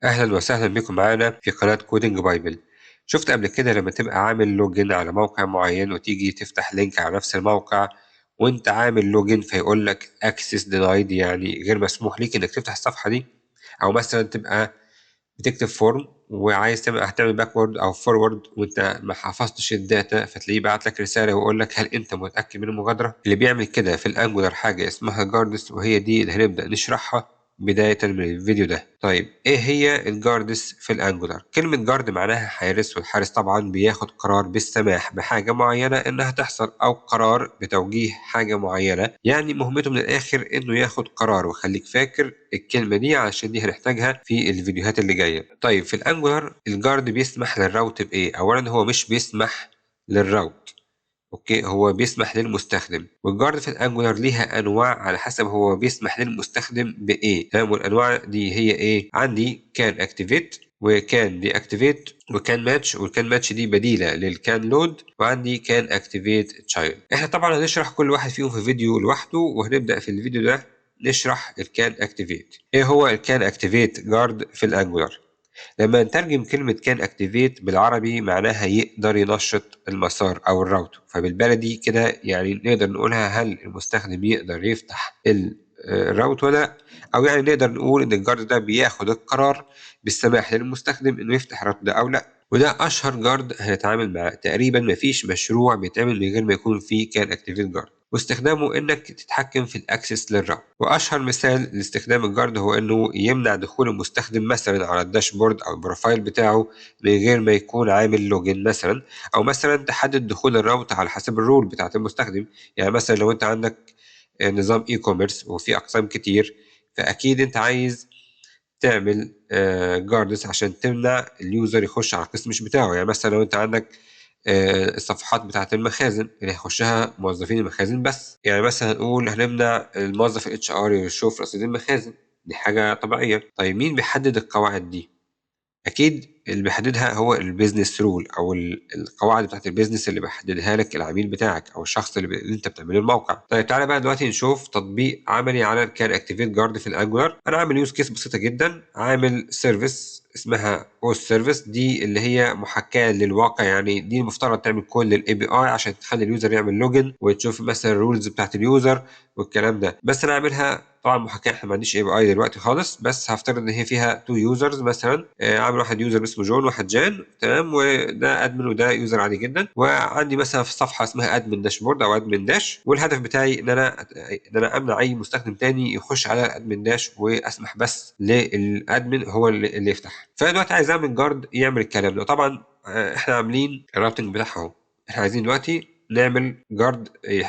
أهلا وسهلا بكم معانا في قناة كودينج بايبل. شفت قبل كده لما تبقى عامل لوجن على موقع معين وتيجي تفتح لينك على نفس الموقع وانت عامل لوجن فيقول لك access denied، يعني غير مسموح ليك انك تفتح الصفحة دي. او مثلا تبقى بتكتب فورم وعايز هتعمل باكورد او فورورد وانت ما حفظتش الداتا، فتلاقيه بعت لك رسالة ويقول لك هل انت متأكد من المغادرة. اللي بيعمل كده في الانجولار حاجة اسمها جاردس، وهي دي اللي هنبدأ نشرحها بداية من الفيديو ده. طيب ايه هي الجاردس في الانجولار؟ كلمة جارد معناها حارس، والحارس طبعا بياخد قرار بالسماح بحاجة معينة انها تحصل او قرار بتوجيه حاجة معينة، يعني مهمته من الاخر انه ياخد قرار. وخليك فاكر الكلمة دي عشان دي هنحتاجها في الفيديوهات اللي جاية. طيب في الانجولار الجارد بيسمح للراوت بايه؟ اولا هو مش بيسمح للراوت، اوكي، هو بيسمح للمستخدم. والجارد في الانجولار ليها انواع على حسب هو بيسمح للمستخدم بايه، تمام؟ والانواع دي هي ايه؟ عندي كان اكتيفيت، وكان دي اكتيفيت، وكان ماتش. والكان ماتش دي بديله للكان لود، وعندي كان اكتيفيت تشايلد. احنا طبعا هنشرح كل واحد فيهم في فيديو لوحده، وهنبدا في الفيديو ده نشرح الكان اكتيفيت. ايه هو الكان اكتيفيت جارد في الانجولار؟ لما نترجم كلمة كان اكتيفيت بالعربي معناها يقدر ينشط المسار أو الراوتر، فبالبلدي كده يعني نقدر نقولها هل المستخدم يقدر يفتح الراوت ولا لأ؟ أو يعني نقدر نقول إن الجارد ده بياخد القرار بالسماح للمستخدم إنه يفتح الراوت ده أو لأ. وده أشهر جارد هنتعامل معاه. تقريبا مفيش مشروع بيتعمل من غير ما يكون فيه كان اكتيفيت جارد، واستخدامه انك تتحكم في الاكسس للراوت. واشهر مثال لاستخدام الجارد هو انه يمنع دخول المستخدم مثلا على الداشبورد او البروفايل بتاعه من غير ما يكون عامل لوجين مثلا، او مثلا تحدد دخول الراوت على حسب الرول بتاعت المستخدم. يعني مثلا لو انت عندك نظام اي كوميرس وفي اقسام كتير، فاكيد انت عايز تعمل جاردس عشان تمنع اليوزر يخش على القسم مش بتاعه. يعني مثلا لو انت عندك الصفحات بتاعة المخازن اللي هيخشها موظفين المخازن بس، يعني مثلا هنقول هنمنع الموظف الاتش ار يشوف رصيد المخازن، دي حاجة طبيعية. طيب مين بيحدد القواعد دي؟ اكيد اللي بيحددها هو البيزنس رول، او القواعد بتاعت البيزنس اللي بيحددها لك العميل بتاعك او الشخص اللي انت بتعمله الموقع. طيب تعالى بقى دلوقتي نشوف تطبيق عملي على الكان اكتيفيت جارد في الانجولار. انا عامل يوز كيس بسيطه جدا، عامل سيرفيس اسمها بوست سيرفيس، دي اللي هي محاكاه للواقع. يعني دي المفترض تعمل كل الاي بي اي عشان تخلي اليوزر يعمل لوجن وتشوف مثلا الرولز بتاعت اليوزر والكلام ده. بس انا عاملها طبعا محاكاه، احنا ما عنديش اي بي اي دلوقتي خالص، بس هفترض ان هي فيها تو يوزرز مثلا. عامل واحد يوزر اسمه جون وواحد جان، تمام، وده ادمن وده يوزر عادي جدا. وعندي مثلا في صفحه اسمها ادمن داشبورد او ادمن داش، والهدف بتاعي ان انا امنع اي مستخدم تاني يخش على الادمن داش، واسمح بس للادمن هو اللي يفتح. فانا دلوقتي عايز اعمل جارد يعمل الكلام ده. طبعا احنا عاملين الراوتنج بتاعها اهو، احنا عايزين دلوقتي نعمل جارد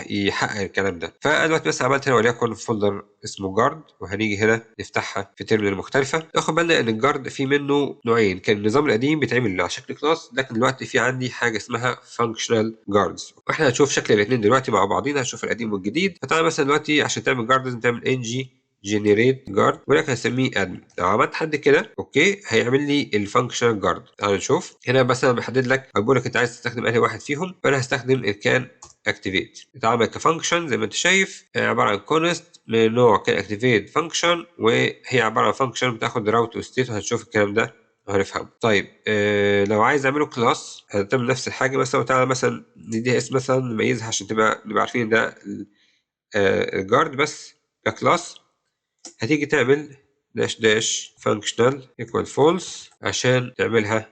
يحقق الكلام ده. فانا دلوقتي بس عملت هنا وليكن فولدر اسمه جارد، وهنيجي هنا نفتحها في تيرمينال مختلفه. ناخد بالنا ان الجارد في منه نوعين، كان النظام القديم بيتعمل على شكل كلاس، لكن دلوقتي في عندي حاجه اسمها فانكشنال جاردز، واحنا هنشوف شكل الاثنين دلوقتي مع بعضينا، هنشوف القديم والجديد. فتعالى مثلا دلوقتي عشان تعمل جارد لازم تعمل ان جي جنريت جارد، ولكن هسميه ادمن. لو عملت حد كده اوكي هيعمل لي الفانكشنال جارد. تعالى نشوف هنا مثلا بحدد لك، بقول لك انت عايز تستخدم انهي واحد فيهم، فانا هستخدم الكان اكتيفيت. اتعمل كفانكشن زي ما انت شايف، عباره عن كونست من نوع كان اكتيفيت فانكشن، وهي عباره عن فانكشن بتاخد راوت وستيت، وهتشوف الكلام ده وهنفهمه. طيب لو عايز اعمله كلاس هتعمل نفس الحاجه مثلا، وتعالى مثلا نديها اسم مثلا نميزها عشان نبقى عارفين ده الجارد بس ككلاس. هتيجي تعمل داش داش فانكشنال ايكوال فولس عشان تعملها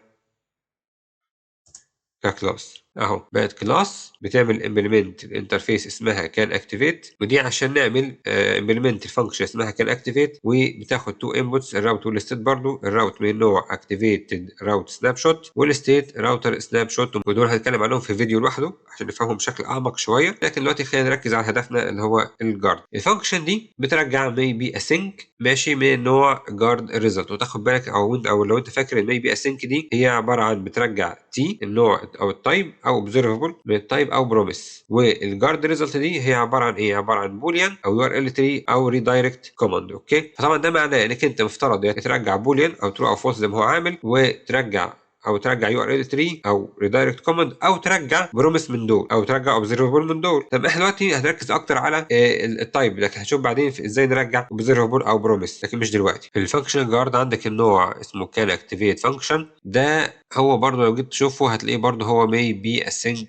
ككلاس. اهو بقت كلاس بتعمل امبلمنت الانترفيس اسمها كان اكتيفيت، ودي عشان نعمل امبلمنت الفانكشن اسمها كان اكتيفيت، وبتاخد تو انبوتس الراوت والستيت. برضو الراوت من نوع اكتيفيتد راوت سناب شوت، والستيت راوتر سناب شوت، ودول هنتكلم عنهم في فيديو لوحده عشان نفهمهم بشكل اعمق شويه. لكن دلوقتي خلينا نركز على هدفنا اللي هو الجارد. الفانكشن دي بترجع ميبي اسync ماشي من نوع جارد ريزلت، وتاخد بالك او لو انت فاكر الميبي اسync دي هي عباره عن بترجع تي النوع او التايب، او اوبزرفبل من التايب، او بروميس. والجارد ريزلت دي هي عباره عن ايه؟ عباره عن بوليان او يو ار ال تري او ريدايركت كوماند. اوكي، فطبعا ده معناه انك انت مفترض ترجع بوليان او ترو او فولس زي ما هو عامل، وترجع او ترجع يو ار ال تري او ريدايركت كوماند او ترجع بروميس من دول او ترجع اوبزرفبل من دول. طب احنا دلوقتي هنركز اكتر على التايب، لكن هنشوف بعدين في ازاي نرجع اوبزرفبل او بروميس، لكن مش دلوقتي. في الفانكشن جارد عندك النوع اسمه كان اكتيفيت فانكشن، ده هو برضه لو جيت تشوفه هتلاقيه برضه هو may be async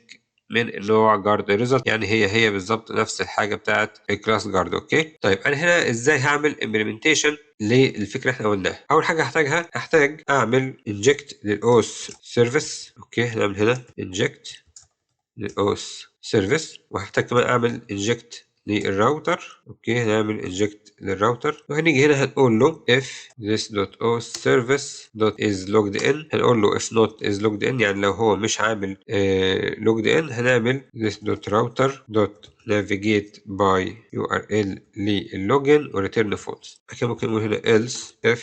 من النوع جارد ريزلت، يعني هي بالظبط نفس الحاجه بتاعت الكلاس جارد. اوكي طيب انا هنا ازاي هعمل امبلمنتيشن للفكره اللي احنا قلناها؟ اول حاجه هحتاج اعمل انجكت للاوس سيرفيس. اوكي هنعمل هنا انجكت للاوس سيرفيس، وهحتاج كمان اعمل انجكت للراوتر. اوكي هنعمل انجكت للراوتر، وهنيجي هنا هنقول له if this.oservice.is logged in، هنقول له if not is logged in، يعني لو هو مش عامل logged in هنعمل this.router.navigate by URL للوجن وريتيرن فولس. كده ممكن نقول هنا else if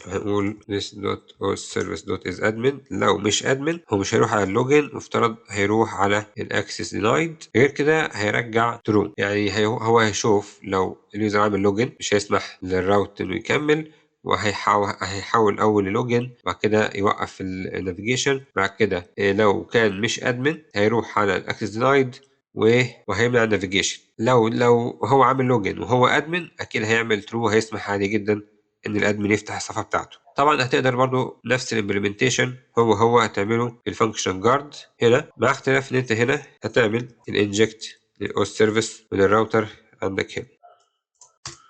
هنقول this.oservice.is admin، لو مش admin هو مش هيروح على اللوجن، مفترض هيروح على الاكسس denied، غير كده هيرجع true، يعني هو هيشوف لو اليوزر عامل لوجن مش هيسمح للراوت انه يكمل، وهيحاول اول لوجن، بعد كده يوقف النافيجيشن، بعد كده لو كان مش ادمن هيروح على الاكسس دينايد وهيمنع النافيجيشن. لو هو عامل لوجن وهو ادمن اكيد هيعمل ترو، هيسمح عادي جدا ان الادمن يفتح الصفحه بتاعته. طبعا هتقدر برضو نفس الامبلمنتيشن هو هتعمله في الفانكشن جارد هنا، مع اختلاف ان انت هنا هتعمل الانجكت للاوس سيرفيس من الراوتر عندك هنا،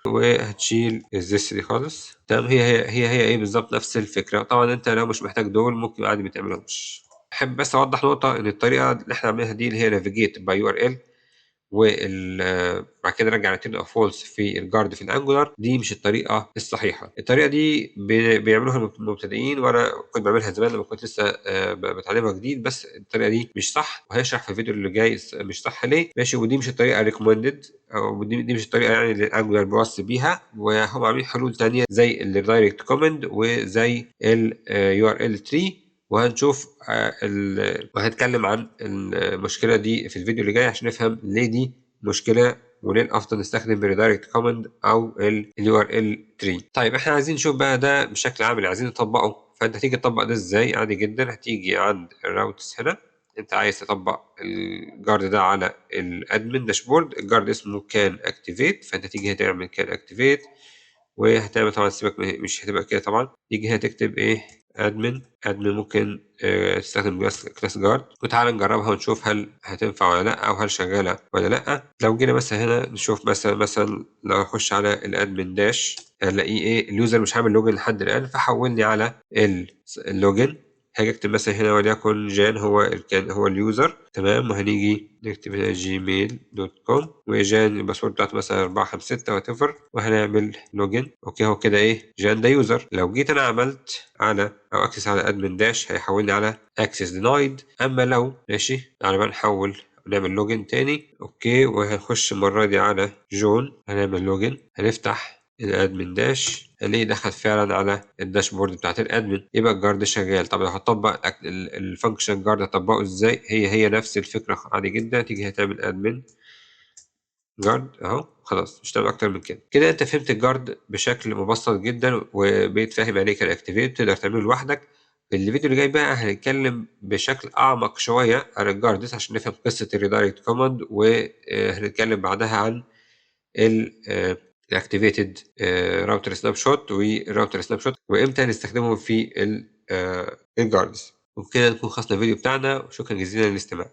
وهتشيل الزس دي خالص. تمام هي ايه بالظبط نفس الفكره. طبعا انت لو مش محتاج دول ممكن عادي ما تعملهمش. احب بس اوضح نقطه، ان الطريقه اللي احنا عاملينها دي اللي هي نافيجيت باي يو ار ال بعد كده نرجع ريتيرن او فولس في الجارد في الانجولار، دي مش الطريقه الصحيحه. الطريقه دي بيعملوها المبتدئين، وانا كنت بعملها زمان لما كنت لسه بتعلمها جديد، بس الطريقه دي مش صح، وهشرح في الفيديو اللي جاي مش صح ليه. ماشي، ودي مش الطريقه ريكومندد، او دي مش الطريقه يعني اللي الانجولار بيوصي بيها، وهم عاملين حلول تانية زي الدايركت كوماند وزي اليو ار ال تري، وهنشوف وهنتكلم عن المشكله دي في الفيديو اللي جاي عشان نفهم ليه دي مشكله، وليه الافضل نستخدم الريدايركت كوماند او اليو ار ال تري. طيب احنا عايزين نشوف بقى ده بشكل عملي، عايزين نطبقه. فانت هتيجي تطبق ده ازاي؟ عادي جدا، هتيجي عند الراوتس هنا، انت عايز تطبق الجارد ده على الادمن داشبورد، الجارد اسمه كان اكتيفيت، فانت تيجي هتعمل كان اكتيفيت، وهتعمل طبعا سيبك مش هتبقى كده طبعا، تيجي هنا تكتب ايه ادمن ممكن تستخدم كلاس جارد، وتعالى نجربها ونشوف هل هتنفع ولا لا، او هل شغاله ولا لا. لو جينا مثلا هنا نشوف مثلا لو اخش على الادمن داش هنلاقيه ايه اليوزر مش عامل لوجن لحد الان، فحولني على اللوجن. هاجي اكتب مثلا هنا وليكن جان كان هو اليوزر، تمام، وهنيجي نكتب هنا gmail.com، وجان الباسورد بتاعته مثلا 456 وات ايفر، وهنعمل لوجن. اوكي هو كده ايه جان ده يوزر. لو جيت انا عملت على او اكسس على ادمن داش هيحولني على اكسس دينايد. اما لو ماشي على ما نحول نعمل لوجن تاني، اوكي، وهنخش المره دي على جون، هنعمل لوجن، هنفتح الادمن داش هنلاقيه دخل فعلا على الداشبورد بتاعت الادمن، يبقى الجارد شغال. طب لو هتطبق الفانكشن جارد هتطبقه ازاي؟ هي نفس الفكره عادي جدا، تيجي هتعمل ادمن جارد اهو، خلاص مش هتعمل اكتر من كده. كده انت فهمت الجارد بشكل مبسط جدا، وبقيت فاهم يعني ايه كان اكتيفيت، تقدر تعمله لوحدك. في الفيديو اللي جاي بقى هنتكلم بشكل اعمق شويه عن الجاردز عشان نفهم قصه الريدايركت كوماند، وهنتكلم بعدها عن الاكتيفيتد راوتر سناب شوت والراوتر سناب شوت، وامتى نستخدمهم في الجاردز. وبكده نكون خلصنا الفيديو بتاعنا، وشكرا جزيلا للاستماع.